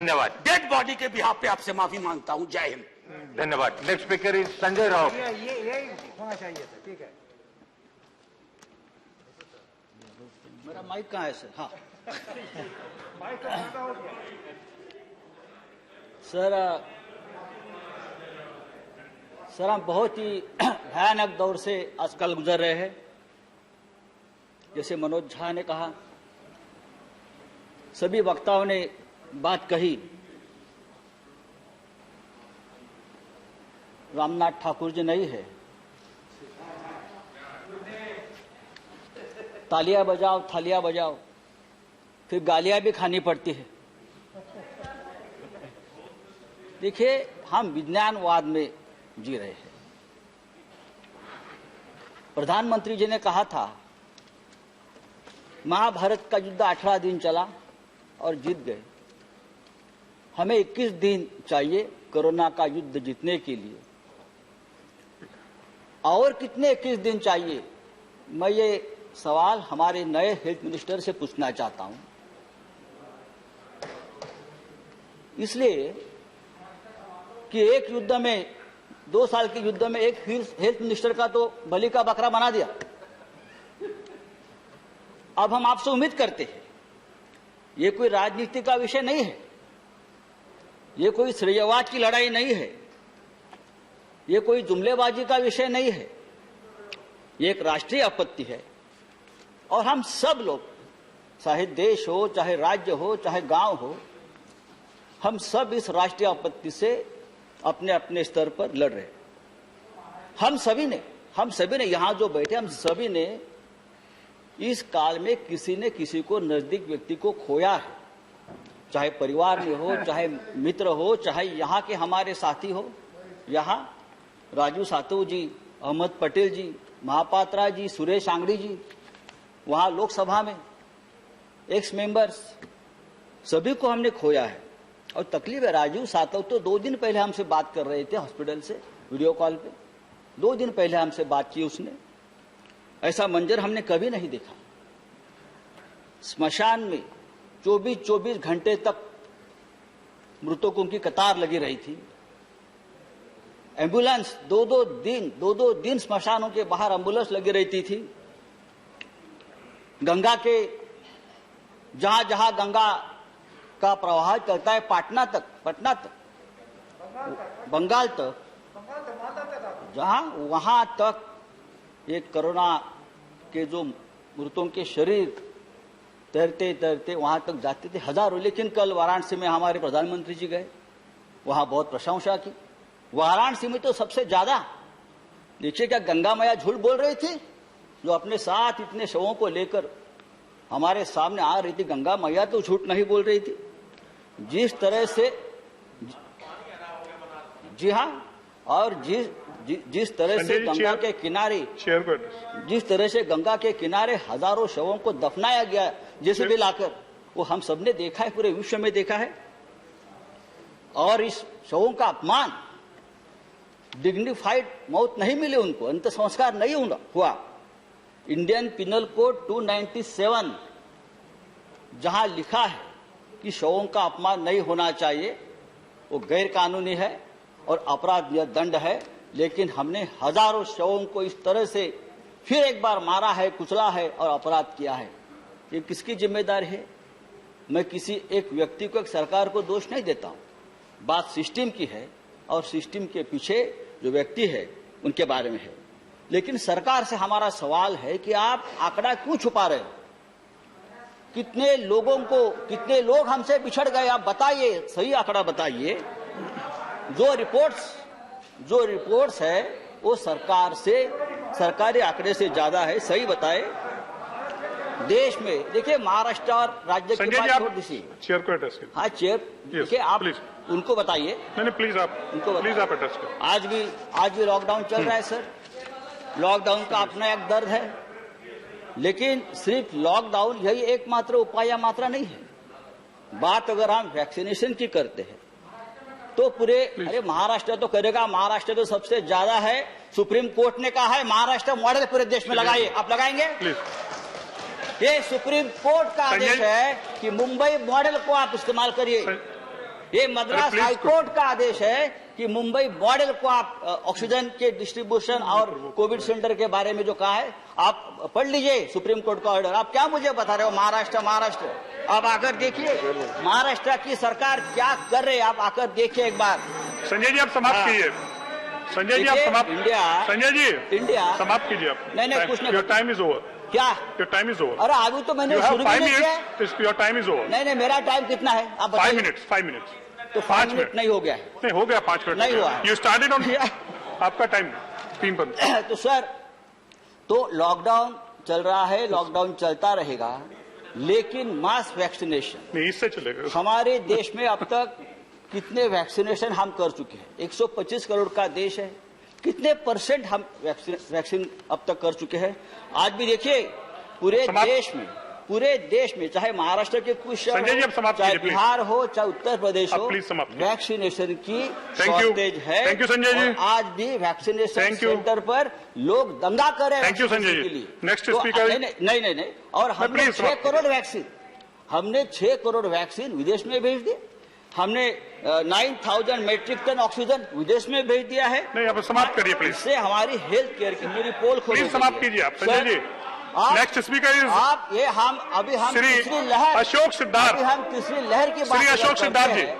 धन्यवाद। Dead body के behalf पे आपसे माफी मांगता हूं। जय हिंद। धन्यवाद। Next speaker is Sanjay Rao. ये होना चाहिए था। ठीक है, मेरा माइक कहाँ है सर? हाँ माइक का फायदा हो गया। सर हम बहुत ही भयानक दौर से आजकल गुजर रहे हैं। जैसे मनोज झा ने कहा, सभी वक्ताओं ने बात कही। रामनाथ ठाकुर जी नहीं है, तालियां बजाओ थालियां बजाओ, फिर गालियां भी खानी पड़ती है। देखिए, हम विज्ञानवाद में जी रहे हैं। प्रधानमंत्री जी ने कहा था महाभारत का युद्ध 18 दिन चला और जीत गए। हमें 21 दिन चाहिए कोरोना का युद्ध जीतने के लिए। और कितने 21 दिन चाहिए? मैं ये सवाल हमारे नए हेल्थ मिनिस्टर से पूछना चाहता हूं। इसलिए कि एक युद्ध में, 2 साल के युद्ध में एक हेल्थ मिनिस्टर का तो बलि का बकरा बना दिया। अब हम आपसे उम्मीद करते हैं, ये कोई राजनीति का विषय नहीं है, ये कोई श्रेयवाद की लड़ाई नहीं है, ये कोई जुमलेबाजी का विषय नहीं है, ये एक राष्ट्रीय आपत्ति है। और हम सब लोग, चाहे देश हो, चाहे राज्य हो, चाहे गांव हो, हम सब इस राष्ट्रीय आपत्ति से अपने अपने स्तर पर लड़ रहे हैं। हम सभी ने यहां जो बैठे, हम सभी ने इस काल में किसी ने किसी को, नजदीक व्यक्ति को खोया है। चाहे परिवार में हो, चाहे मित्र हो, चाहे यहाँ के हमारे साथी हो। यहाँ राजू सातव जी, अहमद पटेल जी, महापात्रा जी, सुरेश आंगड़ी जी, वहाँ लोकसभा में एक्स मेंबर्स, सभी को हमने खोया है। और तकलीफ है, राजू सातव तो 2 दिन पहले हमसे बात कर रहे थे हॉस्पिटल से, वीडियो कॉल पे। 2 दिन पहले हमसे बात की उसने। ऐसा मंजर हमने कभी नहीं देखा। स्मशान में 24 घंटे तक मृतकों की कतार लगी रही थी। एम्बुलेंस 2-2 दिन स्मशानों के बाहर एम्बुलेंस लगी रहती थी। गंगा के जहां गंगा का प्रवाह चलता है, पटना तक, बंगाल तक, जहां वहां तक ये कोरोना के जो मृतों के शरीर तैरते तैरते वहां तक जाते थे, हजारों। लेकिन कल वाराणसी में हमारे प्रधानमंत्री जी गए, वहां बहुत प्रशंसा की। वाराणसी में तो सबसे ज्यादा। देखिए, क्या गंगा मैया झूठ बोल रही थी? जो अपने साथ इतने शवों को लेकर हमारे सामने आ रही थी, गंगा मैया तो झूठ नहीं बोल रही थी। जिस तरह से, जी हाँ, और जिस तरह से गंगा के किनारे, जिस तरह से गंगा के किनारे हजारों शवों को दफनाया गया जैसे भी लाकर, वो हम सबने देखा है, पूरे विश्व में देखा है। और इस शवों का अपमान, डिग्निफाइड मौत नहीं मिली उनको, अंत संस्कार नहीं हुआ। इंडियन पिनल कोड 297 जहां लिखा है कि शवों का अपमान नहीं होना चाहिए, वो गैर कानूनी है और अपराध दंड है। लेकिन हमने हजारों शवों को इस तरह से फिर एक बार मारा है, कुचला है और अपराध किया है। ये किसकी जिम्मेदारी है? मैं किसी एक व्यक्ति को, एक सरकार को दोष नहीं देता हूं। बात सिस्टम की है और सिस्टम के पीछे जो व्यक्ति है उनके बारे में है। लेकिन सरकार से हमारा सवाल है कि आप आंकड़ा क्यों छुपा रहे हो? कितने लोग हमसे बिछड़ गए, आप बताइए, सही आंकड़ा बताइए। जो रिपोर्ट्स है वो सरकारी आंकड़े से ज्यादा है, सही बताए। देश में देखिए, महाराष्ट्र और राज्य की बात छोड़ दीजिए, चेयर को एड्रेस कीजिए। हाँ चेयर, देखिए आप उनको बताइए। नहीं प्लीज आप एड्रेस करें। आज भी लॉकडाउन चल रहा है सर। लॉकडाउन का अपना एक दर्द है, लेकिन सिर्फ लॉकडाउन यही एकमात्र उपाय या मात्रा नहीं है। बात अगर हम वैक्सीनेशन की करते हैं तो पूरे, अरे महाराष्ट्र तो करेगा, महाराष्ट्र तो सबसे ज्यादा है। सुप्रीम कोर्ट ने कहा है महाराष्ट्र मॉडल पूरे देश में लगाइए, आप लगाएंगे? ये सुप्रीम कोर्ट का आदेश है कि मुंबई मॉडल को आप इस्तेमाल करिए। ये मद्रास please, हाईकोर्ट का आदेश है कि मुंबई मॉडल को आप ऑक्सीजन के डिस्ट्रीब्यूशन और कोविड सेंटर के बारे में जो कहा है आप पढ़ लीजिए सुप्रीम कोर्ट का ऑर्डर। आप क्या मुझे बता रहे हो महाराष्ट्र आप आकर देखिए महाराष्ट्र की सरकार क्या कर रही है, आप आकर देखिए एक बार। संजय जी आप समाप्त कीजिए। संजय जी आप समाप्त संजय जी इंडिया समाप्त कीजिए आप। नहीं कुछ नहीं। Your time is over. क्या योर टाइम इज ओवर। अरे अभी तो मैंने यू हैव शुरू भी 5 नहीं किया है। Minutes. Your time is over. नहीं मेरा टाइम कितना है आप 5 बताइए। Minutes 5 minutes. तो 5 मिनट नहीं हो गया है। नहीं हो गया 5 मिनट नहीं हुआ है। यू स्टार्टेड ऑन आपका टाइम 3 पर। तो सर तो लॉकडाउन चल रहा है, लॉकडाउन चलता रहेगा, लेकिन मास वैक्सीनेशन नहीं इससे चलेगा। हमारे देश में अब तक कितने वैक्सीनेशन हम कर चुके हैं? 125 करोड़ का देश है, कितने % हम वैक्सीन अब तक कर चुके हैं? आज भी देखिए पूरे देश में चाहे महाराष्ट्र के कुछ शहर संजय जी, आप हो, समाप्त चाहे कीजिए, बिहार हो, चाहे उत्तर प्रदेश आप हो, प्लीज समाप्त कीजिए। वैक्सीनेशन की Thank you. शॉर्टेज है। Thank you, Sanjay ji. और आज भी वैक्सीनेशन Thank you. सेंटर पर लोग दंगा कर रहे हैं। Thank you, संजय वैक्सीनेशन जी। के लिए। Next तो speaker। नहीं और हमने please 6 समाप्त करोड़ वैक्सीन विदेश में भेज दिए। हमने 9,000 मेट्रिक टन ऑक्सीजन विदेश में भेज दिया है। नहीं आप समाप्त करिए प्लीज। इससे हमारी हेल्थ केयर की पूरी पोल खोल प्लीज समाप्त कीजिए आप। Sanjay ji next speaker is आप ये हम श्री तीसरी लहर अशोक सिद्धार्थ। अभी हम तीसरी लहर की बात श्री अशोक करते सिद्धार्थ जी। हैं।